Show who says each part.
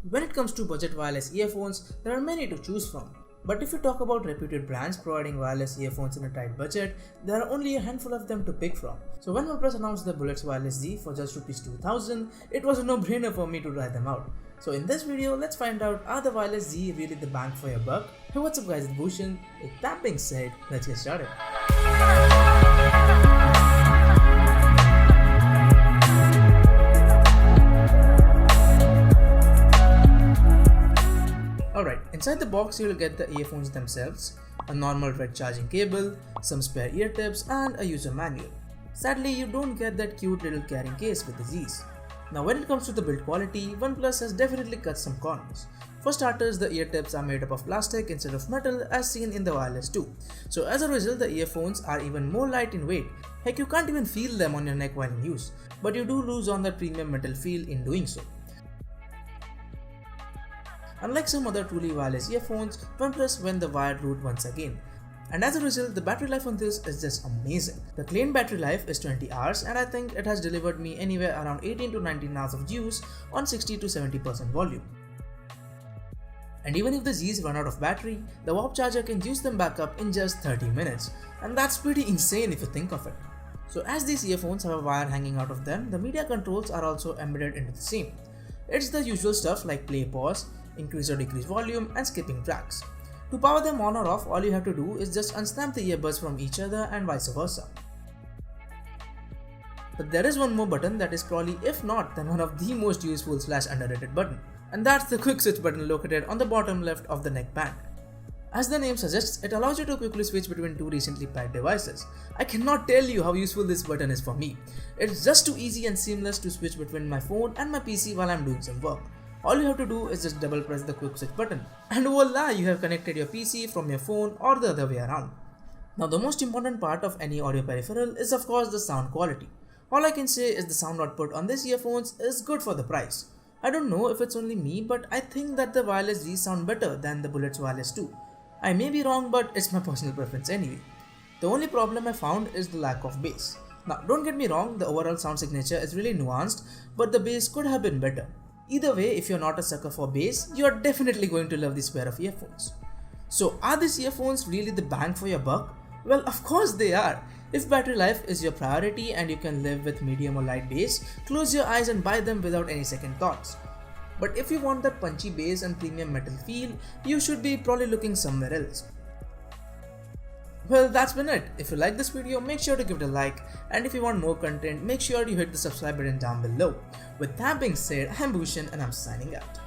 Speaker 1: When it comes to budget wireless earphones, there are many to choose from. But if you talk about reputed brands providing wireless earphones in a tight budget, there are only a handful of them to pick from. So when OnePlus announced the Bullets Wireless Z for just Rs 2000, it was a no-brainer for me to try them out. So in this video, let's find out, are the Wireless Z really the bang for your buck? Hey, what's up guys, it's Bhushan. With that being said, let's get started. Alright, inside the box you will get the earphones themselves, a normal red charging cable, some spare ear tips and a user manual. Sadly, you don't get that cute little carrying case with the Z's. Now when it comes to the build quality, OnePlus has definitely cut some corners. For starters, the ear tips are made up of plastic instead of metal as seen in the Wireless 2. So as a result, the earphones are even more light in weight. Heck, you can't even feel them on your neck while in use, but you do lose on that premium metal feel in doing so. Unlike some other truly wireless earphones, OnePlus went the wired route once again. And as a result, the battery life on this is just amazing. The claimed battery life is 20 hours and I think it has delivered me anywhere around 18 to 19 hours of use on 60 to 70% volume. And even if the Z's run out of battery, the warp charger can juice them back up in just 30 minutes. And that's pretty insane if you think of it. So as these earphones have a wire hanging out of them, the media controls are also embedded into the same. It's the usual stuff like play, pause, increase or decrease volume and skipping tracks. To power them on or off, all you have to do is just unsnap the earbuds from each other and vice versa. But there is one more button that is probably, if not, then one of the most useful / underrated button. And that's the quick switch button located on the bottom left of the neck band. As the name suggests, it allows you to quickly switch between two recently paired devices. I cannot tell you how useful this button is for me. It's just too easy and seamless to switch between my phone and my PC while I'm doing some work. All you have to do is just double press the quick switch button and voila, you have connected your PC from your phone or the other way around. Now the most important part of any audio peripheral is of course the sound quality. All I can say is the sound output on these earphones is good for the price. I don't know if it's only me, but I think that the Wireless Z sound better than the Bullets Wireless 2. I may be wrong, but it's my personal preference anyway. The only problem I found is the lack of bass. Now don't get me wrong, the overall sound signature is really nuanced, but the bass could have been better. Either way, if you're not a sucker for bass, you are definitely going to love this pair of earphones. So are these earphones really the bang for your buck? Well, of course they are. If battery life is your priority and you can live with medium or light bass, close your eyes and buy them without any second thoughts. But if you want that punchy bass and premium metal feel, you should be probably looking somewhere else. Well, that's been it. If you like this video, make sure to give it a like, and if you want more content, make sure you hit the subscribe button down below. With that being said, I'm Bhushan and I'm signing out.